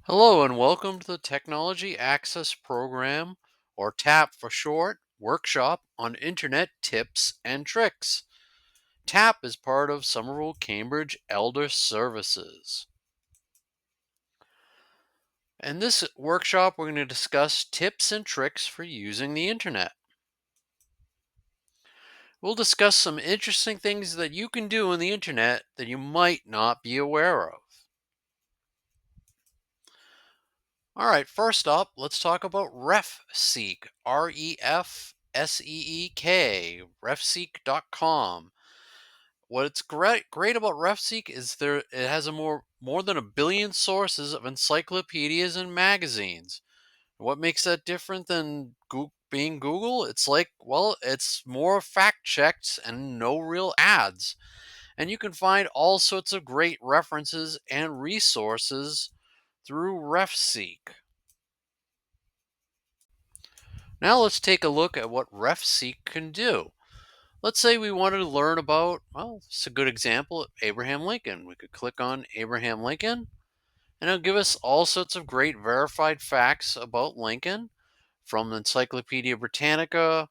Hello and welcome to the Technology Access Program, or TAP for short, workshop on Internet tips and tricks. TAP is part of Somerville-Cambridge Elder Services. In this workshop, we're going to discuss tips and tricks for using the Internet. We'll discuss some interesting things that you can do on the Internet that you might not be aware of. All right, first up, let's talk about RefSeek, RefSeek, refseek.com. What's great about RefSeek is it has more than a billion sources of encyclopedias and magazines. What makes that different than being Google? It's more fact checked and no real ads. And you can find all sorts of great references and resources through RefSeek. Now let's take a look at what RefSeek can do. Let's say we wanted to learn about, well, it's a good example, Abraham Lincoln. We could click on Abraham Lincoln, and it'll give us all sorts of great verified facts about Lincoln from the Encyclopedia Britannica,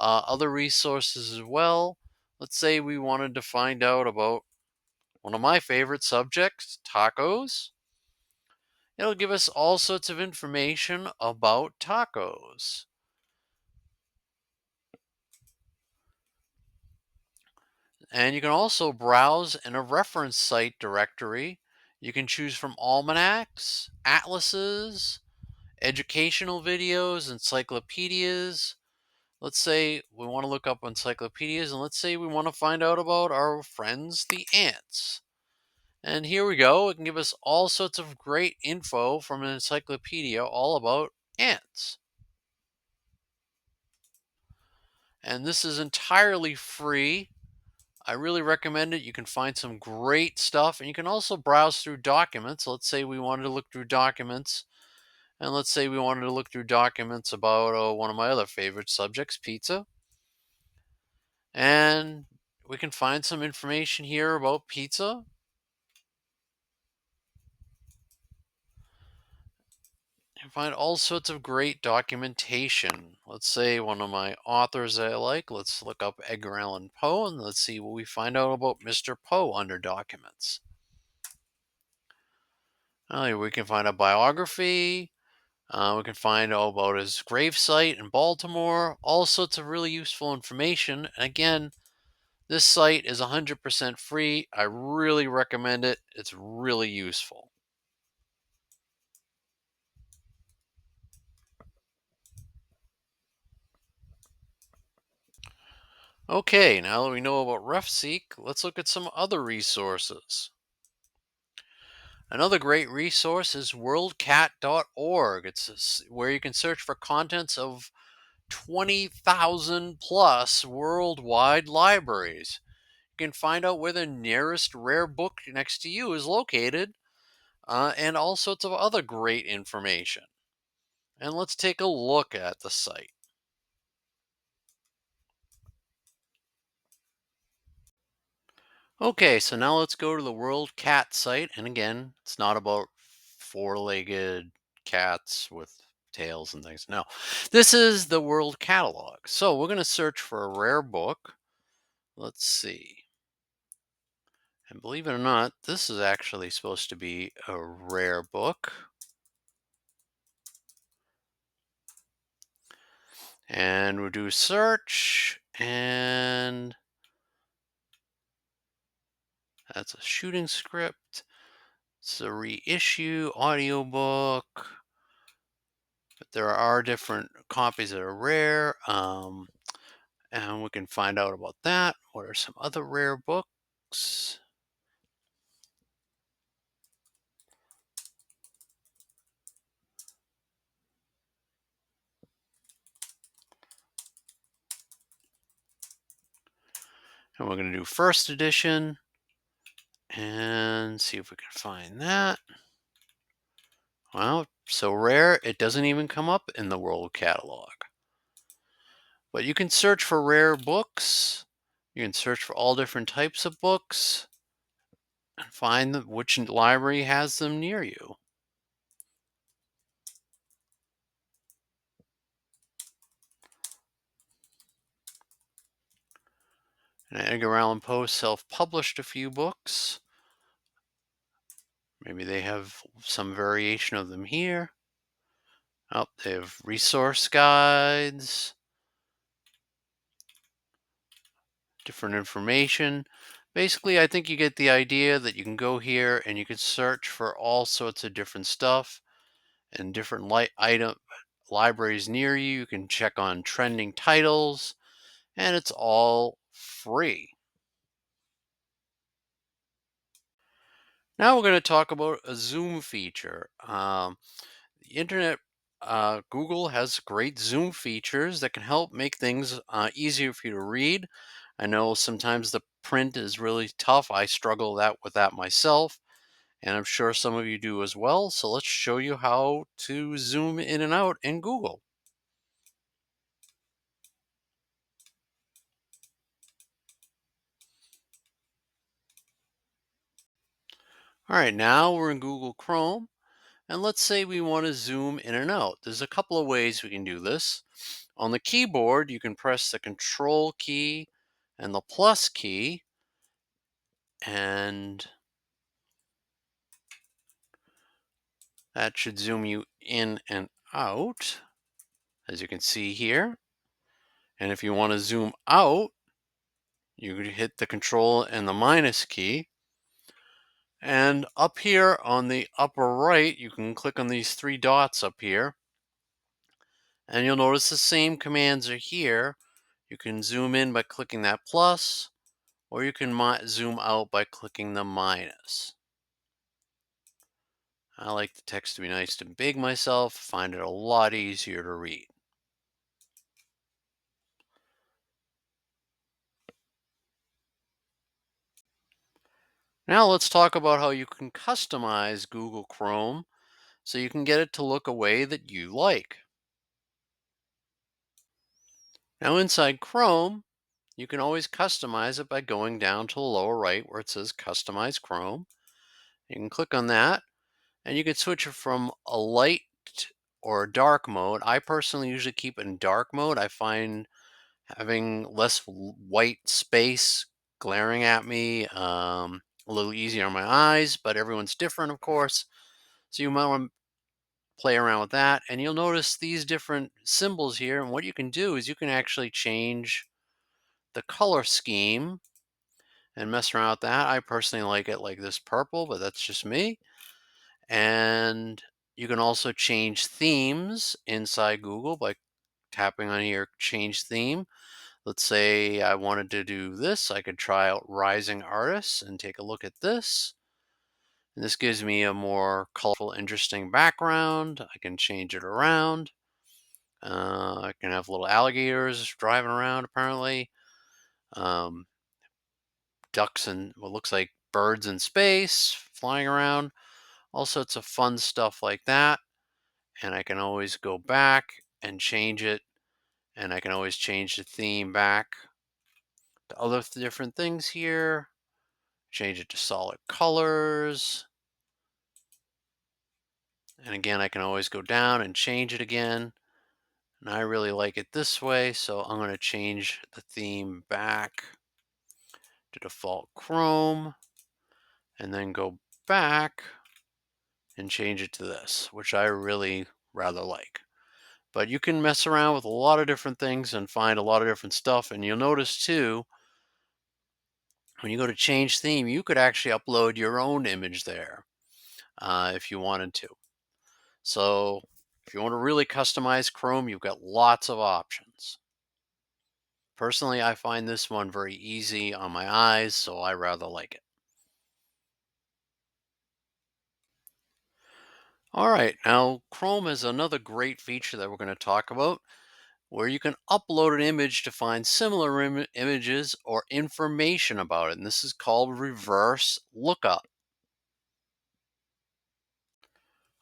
other resources as well. Let's say we wanted to find out about one of my favorite subjects, tacos. It'll give us all sorts of information about tacos. And you can also browse in a reference site directory. You can choose from almanacs, atlases, educational videos, encyclopedias. Let's say we want to look up encyclopedias, and let's say we want to find out about our friends, the ants. And here we go. It can give us all sorts of great info from an encyclopedia all about ants. And this is entirely free. I really recommend it. You can find some great stuff, and you can also browse through documents. Let's say we wanted to look through documents, and let's say we wanted to look through documents about one of my other favorite subjects, pizza. And we can find some information here about pizza. And find all sorts of great documentation. Let's say one of my authors that I like. Let's look up Edgar Allan Poe, and let's see what we find out about Mr. Poe under documents. We can find a biography. We can find all about his gravesite in Baltimore, all sorts of really useful information. And again, this site is 100% free. I really recommend it. It's really useful. Okay, now that we know about RefSeek, let's look at some other resources. Another great resource is worldcat.org. Where you can search for contents of 20,000 plus worldwide libraries. You can find out where the nearest rare book next to you is located, and all sorts of other great information. And let's take a look at the site. Okay, so now let's go to the World Cat site. And again, it's not about four-legged cats with tails and things. No, this is the World Catalog. So we're going to search for a rare book. Let's see. And believe it or not, this is actually supposed to be a rare book. And we'll do search, and that's a shooting script. It's a reissue audiobook. But there are different copies that are rare. And we can find out about that. What are some other rare books? And we're going to do first edition and see if we can find that. Well, so rare, it doesn't even come up in the World Catalog. But you can search for rare books. You can search for all different types of books and find which library has them near you. And Edgar Allan Poe self-published a few books. Maybe they have some variation of them here. Oh, they have resource guides, different information. Basically, I think you get the idea that you can go here and you can search for all sorts of different stuff and different item libraries near you. You can check on trending titles, and it's all free. Now we're going to talk about a zoom feature. The internet, Google has great zoom features that can help make things easier for you to read. I know sometimes the print is really tough. I struggle with that myself, and I'm sure some of you do as well. So let's show you how to zoom in and out in Google. All right, now we're in Google Chrome, and let's say we want to zoom in and out. There's a couple of ways we can do this. On the keyboard, you can press the Control key and the plus key, and that should zoom you in and out, as you can see here. And if you want to zoom out, you could hit the Control and the minus key. And up here on the upper right, you can click on these three dots up here, and you'll notice the same commands are here. You can zoom in by clicking that plus, or you can zoom out by clicking the minus. I like the text to be nice and big myself, find it a lot easier to read. Now let's talk about how you can customize Google Chrome so you can get it to look a way that you like. Now inside Chrome, you can always customize it by going down to the lower right where it says Customize Chrome. You can click on that, and you can switch it from a light or a dark mode. I personally usually keep it in dark mode. I find having less white space glaring at me a little easier on my eyes, but everyone's different, of course. So you might want to play around with that, and you'll notice these different symbols here. And what you can do is you can actually change the color scheme and mess around with that. I personally like it like this purple, but that's just me. And you can also change themes inside Google by tapping on here, change theme. Let's say I wanted to do this. I could try out rising artists and take a look at this. And this gives me a more colorful, interesting background. I can change it around. I can have little alligators driving around, apparently. Um, Ducks and what looks like birds in space flying around. All sorts of fun stuff like that. And I can always go back and change it. And I can always change the theme back to other different things here. Change it to solid colors. And again, I can always go down and change it again. And I really like it this way, so I'm going to change the theme back to default Chrome and then go back and change it to this, which I really rather like. But you can mess around with a lot of different things and find a lot of different stuff. And you'll notice too, when you go to change theme, you could actually upload your own image there if you wanted to. So if you want to really customize Chrome, you've got lots of options. Personally, I find this one very easy on my eyes, so I rather like it. All right, now Chrome has another great feature that we're going to talk about where you can upload an image to find similar images or information about it. And this is called reverse lookup.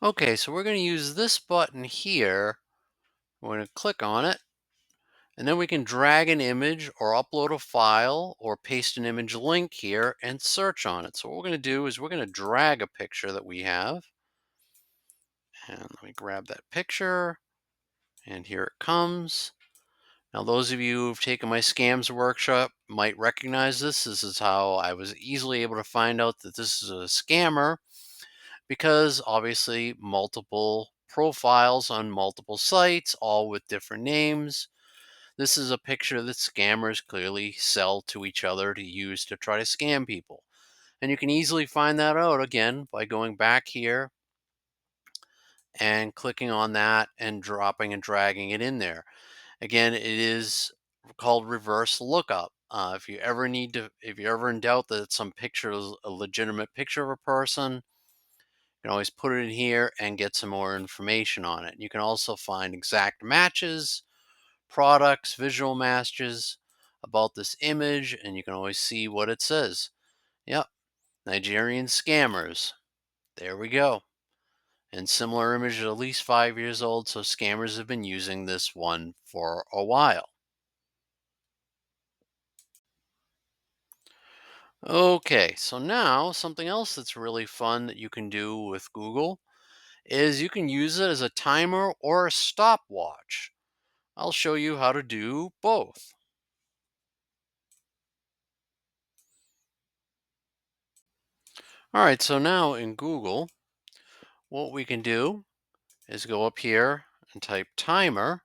Okay, so we're going to use this button here. We're going to click on it, and then we can drag an image or upload a file or paste an image link here and search on it. So what we're going to do is we're going to drag a picture that we have. And let me grab that picture. And here it comes. Now, those of you who've taken my scams workshop might recognize this. This is how I was easily able to find out that this is a scammer because obviously multiple profiles on multiple sites, all with different names. This is a picture that scammers clearly sell to each other to use to try to scam people. And you can easily find that out again by going back here and clicking on that and dropping and dragging it in there. Again, it is called reverse lookup. If you're ever in doubt that some picture is a legitimate picture of a person, you can always put it in here and get some more information on it. You can also find exact matches, products, visual matches about this image, and you can always see what it says. Yep, Nigerian scammers. There we go. And similar image at least 5 years old, so scammers have been using this one for a while. Okay, so now something else that's really fun that you can do with Google is you can use it as a timer or a stopwatch. I'll show you how to do both. All right, so now in Google, what we can do is go up here and type timer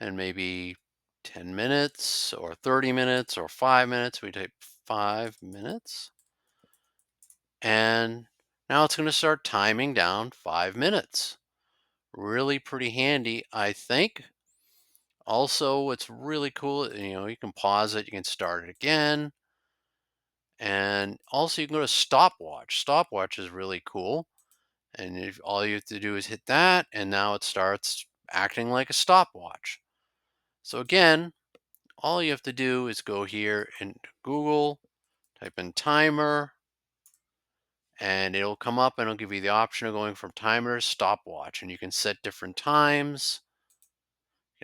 and maybe 10 minutes or 30 minutes or 5 minutes. We type 5 minutes. And now it's going to start timing down 5 minutes. Really pretty handy, I think. Also, what's really cool, you can pause it, you can start it again. And also you can go to stopwatch. Stopwatch is really cool. And if all you have to do is hit that, and now it starts acting like a stopwatch. So again, all you have to do is go here in Google, type in timer, and it'll come up and it'll give you the option of going from timer to stopwatch. And you can set different times,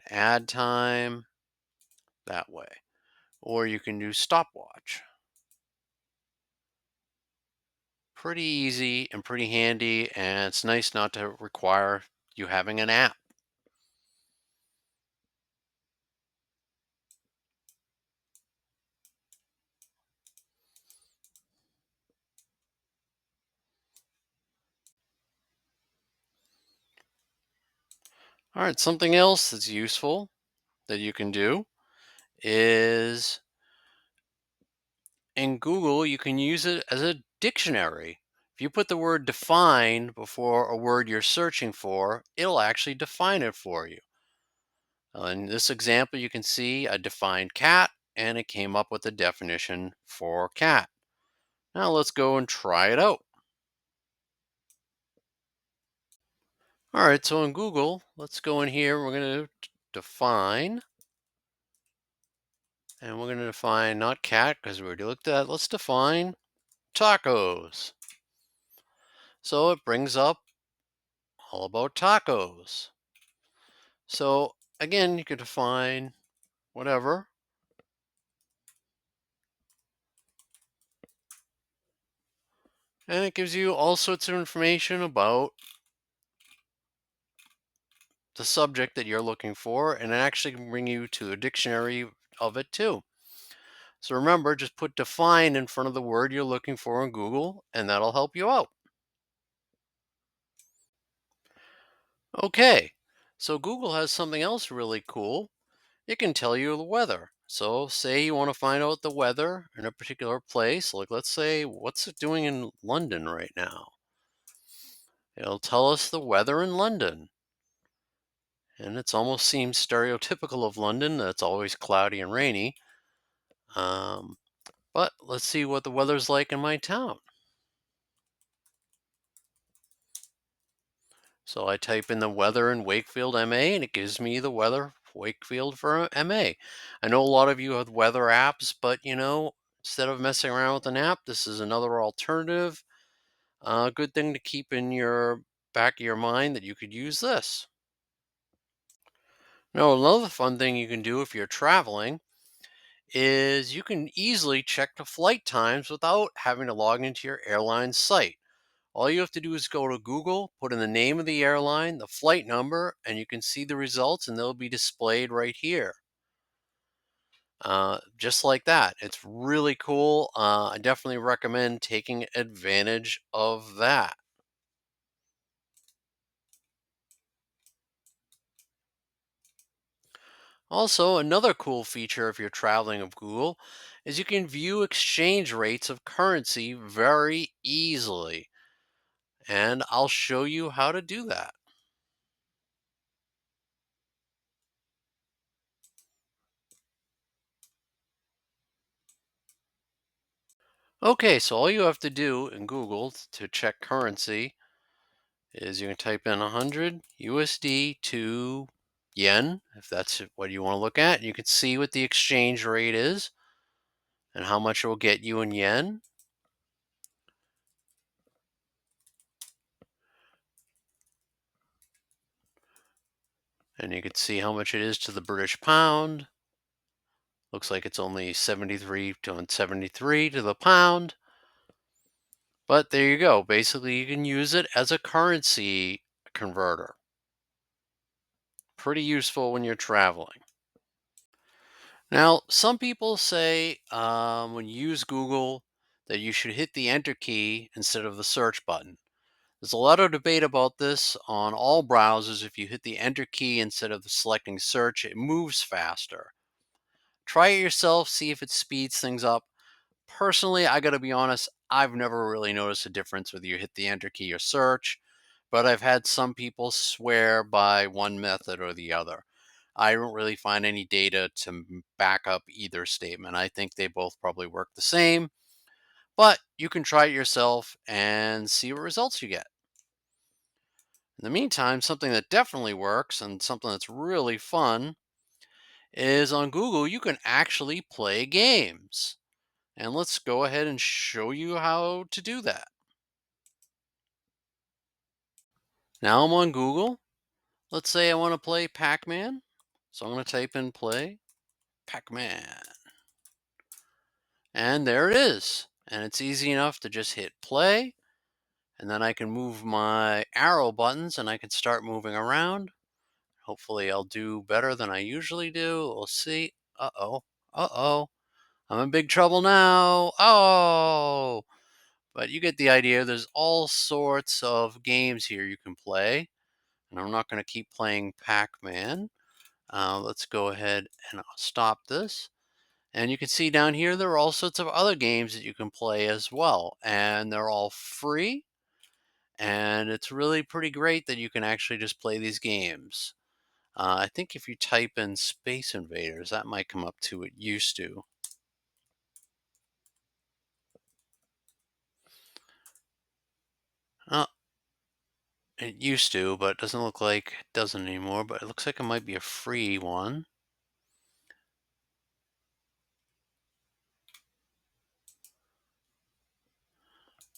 add time that way, or you can do stopwatch. Pretty easy and pretty handy, and it's nice not to require you having an app. All right, something else that's useful that you can do is in Google, you can use it as a dictionary. If you put the word define before a word you're searching for, it'll actually define it for you. In this example, you can see I defined cat and it came up with a definition for cat. Now let's go and try it out. All right, so in Google, let's go in here. We're going to define, and we're going to define not cat because we already looked at. Let's define tacos. So it brings up all about tacos. So again, you could define whatever. And it gives you all sorts of information about the subject that you're looking for, and it actually can bring you to a dictionary of it too. So remember, just put define in front of the word you're looking for in Google, and that'll help you out. Okay, so Google has something else really cool. It can tell you the weather. So say you want to find out the weather in a particular place, like let's say, what's it doing in London right now? It'll tell us the weather in London. And it's almost seems stereotypical of London. That's always cloudy and rainy. Um, but let's see what the weather's like in my town. So I type in the weather in Wakefield, MA, and it gives me the weather Wakefield for MA. I know a lot of you have weather apps, but instead of messing around with an app, this is another alternative. Good thing to keep in your back of your mind that you could use this. Now, another fun thing you can do if you're traveling is you can easily check the flight times without having to log into your airline site. All you have to do is go to Google, put in the name of the airline, the flight number, and you can see the results, and they'll be displayed right here. Just like that. It's really cool. I definitely recommend taking advantage of that. Also, another cool feature if you're traveling of Google is you can view exchange rates of currency very easily. And I'll show you how to do that. Okay, so all you have to do in Google to check currency is you can type in 100 USD to yen, if that's what you want to look at. You can see what the exchange rate is and how much it will get you in yen. And you can see how much it is to the British pound. Looks like it's only 73 to 73 to the pound. But there you go. Basically, you can use it as a currency converter. Pretty useful when you're traveling. Now, some people say when you use Google that you should hit the enter key instead of the search button. There's a lot of debate about this on all browsers. If you hit the enter key instead of selecting search, it moves faster. Try it yourself, see if it speeds things up. Personally, I got to be honest, I've never really noticed a difference whether you hit the enter key or search, but I've had some people swear by one method or the other. I don't really find any data to back up either statement. I think they both probably work the same, but you can try it yourself and see what results you get. In the meantime, something that definitely works and something that's really fun is on Google, you can actually play games. And let's go ahead and show you how to do that. Now I'm on Google. Let's say I want to play Pac Man. So I'm going to type in play Pac Man. And there it is. And it's easy enough to just hit play. And then I can move my arrow buttons and I can start moving around. Hopefully, I'll do better than I usually do. We'll see. Uh oh. Uh oh. I'm in big trouble now. Oh. But you get the idea. There's all sorts of games here you can play. And I'm not going to keep playing Pac Man. Let's go ahead and I'll stop this. And you can see down here, there are all sorts of other games that you can play as well. And they're all free. And it's really pretty great that you can actually just play these games. I think if you type in Space Invaders, that might come up to it used to. Uh, it used to, but it doesn't look like it doesn't anymore. But it looks like it might be a free one.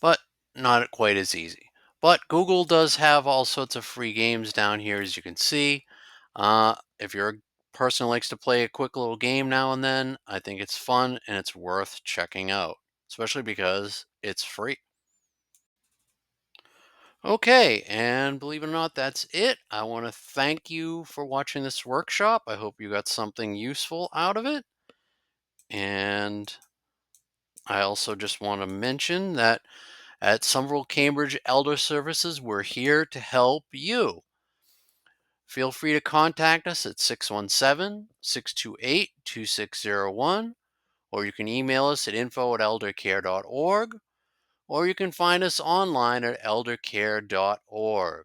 But not quite as easy. But Google does have all sorts of free games down here, as you can see. If you're a person who likes to play a quick little game now and then, I think it's fun and it's worth checking out, especially because it's free. Okay, and believe it or not, that's it. I want to thank you for watching this workshop. I hope you got something useful out of it. And I also just want to mention that at Somerville-Cambridge Elder Services, we're here to help you. Feel free to contact us at 617-628-2601, or you can email us at info@eldercare.org, or you can find us online at eldercare.org.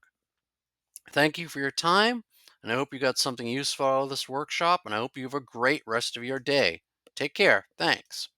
Thank you for your time, and I hope you got something useful out of this workshop, and I hope you have a great rest of your day. Take care. Thanks.